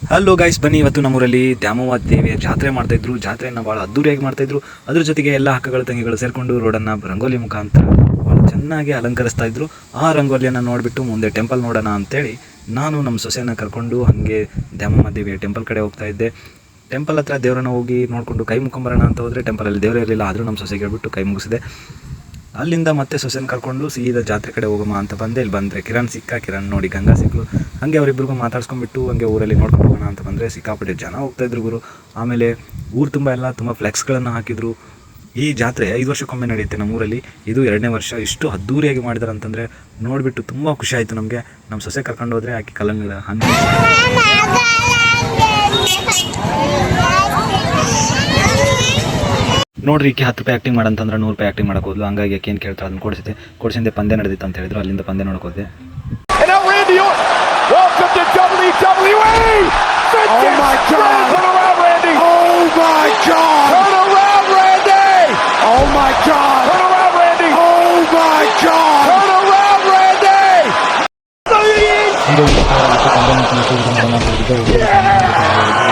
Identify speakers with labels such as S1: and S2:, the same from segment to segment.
S1: Hello guys, ಬನ್ನಿ ಇವತ್ತು ನಮ್ಮೂರಲ್ಲಿ ದ್ಯಾಮವ್ವ ದೇವಿಯ ಜಾತ್ರೆ ಮಾಡ್ತಾಯಿದ್ರು. ಜಾತ್ರೆಯನ್ನು ಭಾಳ ಅದ್ದೂರಿಯಾಗಿ ಮಾಡ್ತಾಯಿದ್ರು. ಅದ್ರ ಜೊತೆಗೆ ಎಲ್ಲ ಅಕ್ಕಗಳು ತಂಗಿಗಳು ಸೇರಿಕೊಂಡು ರೋಡನ್ನು ರಂಗೋಲಿ ಮುಖಾಂತರ ಭಾಳ ಚೆನ್ನಾಗಿ ಅಲಂಕರಿಸ್ತಾ ಇದ್ರು. ಆ ರಂಗೋಲಿಯನ್ನು ನೋಡಿಬಿಟ್ಟು ಮುಂದೆ ಟೆಂಪಲ್ ನೋಡೋಣ ಅಂತೇಳಿ ನಾನು ನಮ್ಮ ಸೊಸೆಯನ್ನು ಕರ್ಕೊಂಡು ಹಾಗೆ ದ್ಯಾಮವ್ವ ದೇವಿಯ ಟೆಂಪಲ್ ಕಡೆ ಹೋಗ್ತಾ ಇದ್ದೆ. ಟೆಂಪಲ್ ಹತ್ರ ದೇವರನ್ನ ಹೋಗಿ ನೋಡಿಕೊಂಡು ಕೈ ಮುಖಂಬರೋಣ ಅಂತ ಹೋದರೆ ಟೆಂಪಲಲ್ಲಿ ದೇವರೇ ಇರಲಿಲ್ಲ. ಆದರೂ ನಮ್ಮ ಸೊಸೆಗೆ ಹೇಳ್ಬಿಟ್ಟು ಕೈ ಮುಗಿಸಿದೆ. ಅಲ್ಲಿಂದ ಮತ್ತೆ ಸೊಸೆನ ಕರ್ಕೊಂಡು ಸೀದಾ ಜಾತ್ರೆ ಕಡೆ ಹೋಗೋಣ ಅಂತ ಬಂದೆ. ಇಲ್ಲಿ ಬಂದರೆ ಕಿರಣ್ ಸಿಕ್ಕ. ಕಿರಣ್ ನೋಡಿ ಗಂಗಾ ಸಿಕ್ಕಲು. ಹಾಗೆ ಅವರಿಬ್ಬರಿಗೂ ಮಾತಾಡ್ಸ್ಕೊಂಡ್ಬಿಟ್ಟು ಹಂಗೆ ಊರಲ್ಲಿ ನೋಡ್ಕೊಂಡು ಹೋಗೋಣ ಅಂತ ಬಂದರೆ ಸಿಕ್ಕಾಪಟ್ಟೆ ಜನ ಹೋಗ್ತಾಯಿದ್ರು ಗುರು. ಆಮೇಲೆ ಊರು ತುಂಬ ಫ್ಲೆಕ್ಸ್ಗಳನ್ನು ಹಾಕಿದ್ರು. ಈ ಜಾತ್ರೆ 5 ವರ್ಷಕ್ಕೊಮ್ಮೆ ನಡೆಯುತ್ತೆ ನಮ್ಮೂರಲ್ಲಿ. ಇದು 2ನೇ ವರ್ಷ. ಇಷ್ಟು ಅದ್ದೂರಿಯಾಗಿ ಮಾಡಿದಾರೆ ಅಂತಂದರೆ ನೋಡಿಬಿಟ್ಟು ತುಂಬ ಖುಷಿ ಆಯಿತು ನಮಗೆ. ನಮ್ಮ ಸೊಸೆ ಕರ್ಕೊಂಡು ಹೋದರೆ ಆಕೆ ಕಲ್ಲಂಗಡ ಹಂಗೆ ನೋಡ್ರಿ, ಈಕೆ 10 ರೂಪಾಯಿ ಆ್ಯಕ್ಟಿಂಗ್ ಮಾಡಂತಂದ್ರೆ 100 ರೂಪಾಯಿ ಆ್ಯಕ್ಟಿಂಗ್ ಮಾಡೋಕೆ ಹೋದ್ಲು. ಹಂಗಾಗಿ ಆಕೆ ಏನು ಕೇಳ್ತಾರೆ ಅದನ್ನು ಕೊಡಿಸಿದ್ದೆ ಪಂದ್ಯ ನಡೆದಿತ್ತು ಅಂತ ಹೇಳಿದ್ರು. ಅಲ್ಲಿಂದ ಪಂದ್ಯ ನೋಡೋಕೆ ಹೋದೆ.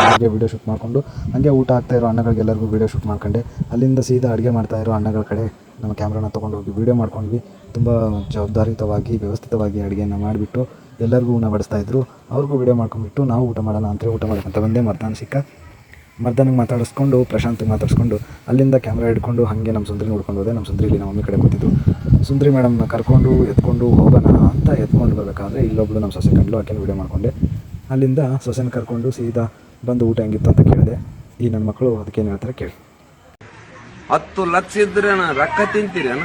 S1: ಹಾಗೆ ವೀಡಿಯೋ ಶೂಟ್ ಮಾಡಿಕೊಂಡು ಹಾಗೆ ಊಟ ಆಗ್ತಾಯಿರೋ ಅಣ್ಣಗಳಿಗೆಲ್ಲರಿಗೂ ವೀಡಿಯೋ ಶೂಟ್ ಮಾಡ್ಕೊಂಡೆ. ಅಲ್ಲಿಂದ ಸೀದಾ ಅಡುಗೆ ಮಾಡ್ತಾಯಿರೋ ಅಣ್ಣಗಳ ಕಡೆ ನಮ್ಮ ಕ್ಯಾಮ್ರಾನ ತೊಗೊಂಡು ಹೋಗಿ ವೀಡಿಯೋ ಮಾಡ್ಕೊಂಡ್ವಿ. ತುಂಬ ಜವಾಬ್ದಾರಿಯುತವಾಗಿ ವ್ಯವಸ್ಥಿತವಾಗಿ ಅಡುಗೆಯನ್ನು ಮಾಡಿಬಿಟ್ಟು ಎಲ್ಲರಿಗೂ ಊಟ ಬಡಿಸ್ತಾಯಿದ್ರು. ಅವ್ರಿಗೂ ವೀಡಿಯೋ ಮಾಡ್ಕೊಂಡ್ಬಿಟ್ಟು ನಾವು ಊಟ ಮಾಡೋಣ ಅಂತ ಊಟ ಮಾಡೋಕ್ಕಂತ ಬಂದೆ. ಮರ್ದಾನಿಗೆ ಮಾತಾಡಿಸ್ಕೊಂಡು ಪ್ರಶಾಂತಿಗೆ ಮಾತಾಡಿಸ್ಕೊಂಡು ಅಲ್ಲಿಂದ ಕ್ಯಾಮ್ರಾ ಹಿಡ್ಕೊಂಡು ಹಾಗೆ ನಮ್ಮ ಸುಂದ್ರಿ ನೋಡ್ಕೊಂಡು ಹೋದೆ. ನಮ್ಮ ಸುಂದ್ರಿಲಿ ನಮ್ಮ ಮಮ್ಮಿ ಕಡೆ ಕೂತಿದ್ದು. ಸುಂದ್ರಿ ಮೇಡಮ್ನ ಕರ್ಕೊಂಡು ಎತ್ಕೊಂಡು ಹೋಗೋಣ ಅಂತ ಎತ್ಕೊಂಡು ಬರಬೇಕಾದ್ರೆ ಇಲ್ಲೊಬ್ಳು ನಮ್ಮ ಸೊಸೆ ಕಂಡ್ಲು. ಆಕೆನ ವೀಡಿಯೋ ಮಾಡಿಕೊಂಡೆ. ಅಲ್ಲಿಂದ ಸೊಸೆನ ಕರ್ಕೊಂಡು ಸೀದಾ ಬಂದು ಊಟ ಹೆಂಗಿತ್ತು ಅಂತ ಕೇಳಿದೆ. ಈ ನನ್ನ ಮಕ್ಕಳು ಅದಕ್ಕೇನು ಹೇಳ್ತಾರೆ ಕೇಳಿ.
S2: 10 ಲಕ್ಷ ಇದ್ರೆ ರೊಕ್ಕ ತಿಂತೀರೇನ?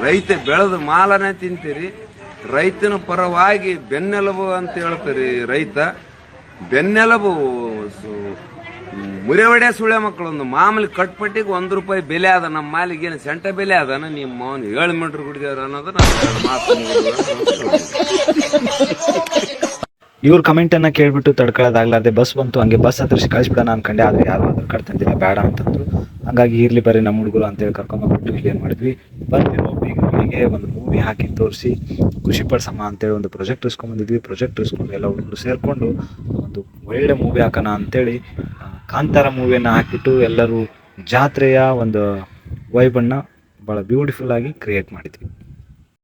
S2: ರೈತ ಬೆಳೆದ ಮಾಲನೇ ತಿಂತೀರಿ. ರೈತನ ಪರವಾಗಿ ಬೆನ್ನೆಲುಬು ಅಂತ ಹೇಳ್ತೀರಿ. ರೈತ ಬೆನ್ನೆಲುಬು ಮುರೆವಡೆ ಸುಳೆ ಮಕ್ಕಳು. ಒಂದು ಮಾಮೂಲಿ ಕಟ್ಪಟ್ಟಿಗೆ 1 ರೂಪಾಯಿ ಬೆಲೆ ಅದ. ನಮ್ಮ ಮಾಲಿಗೆ ಏನು ಸೆಂಟ ಬೆಲೆ ಅದನ? ನಿಮ್ಮ ಅವನು 7 ಮೀಟರ್ ಕುಡಿದೇವ್ರ ಅನ್ನೋದು ಮಾತು.
S1: ಇವ್ರ ಕಮೆಂಟನ್ನು ಕೇಳಿಬಿಟ್ಟು ತಡ್ಕೊಳ್ಳೋದಾಗಲಾರ್ದೆ ಬಸ್ ಬಂತು. ಹಂಗೆ ಬಸ್ ಹತ್ತಿರ ಕಳಿಸ್ಬಿಡೋಣ ಅನ್ಕೊಂಡೆ. ಆದರೆ ಯಾರು ಆಧಾರ್ ಕಾರ್ಡ್ ತಂದಿಲ್ಲ, ಬೇಡ ಅಂತಂದ್ರು. ಹಾಗಾಗಿ ಇರಲಿ ಬರ್ರಿ ನಮ್ಮ ಹುಡುಗರು ಅಂತೇಳಿ ಕರ್ಕೊಂಡ್ಬಿಟ್ಟು ಇಲ್ಲಿ ಏನು ಮಾಡಿದ್ವಿ, ಬಂದಿರೋ ಬೀಗರಿಗೆ ಒಂದು ಮೂವಿ ಹಾಕಿ ತೋರಿಸಿ ಖುಷಿ ಪಡಿಸಮ್ಮ ಅಂತೇಳಿ ಒಂದು ಪ್ರಾಜೆಕ್ಟ್ ಇಸ್ಕೊಂಡ್ಬಂದಿದ್ವಿ. ಪ್ರಾಜೆಕ್ಟ್ ಇಸ್ಕೊಂಡು ಎಲ್ಲ ಹುಡುಗರು ಸೇರಿಕೊಂಡು ಒಂದು ಒಳ್ಳೆ ಮೂವಿ ಹಾಕೋಣ ಅಂತೇಳಿ ಕಾಂತಾರ ಮೂವಿಯನ್ನು ಹಾಕಿಬಿಟ್ಟು ಎಲ್ಲರೂ ಜಾತ್ರೆಯ ಒಂದು ವೈಬನ್ನು ಭಾಳ ಬ್ಯೂಟಿಫುಲ್ಲಾಗಿ ಕ್ರಿಯೇಟ್ ಮಾಡಿದ್ವಿ.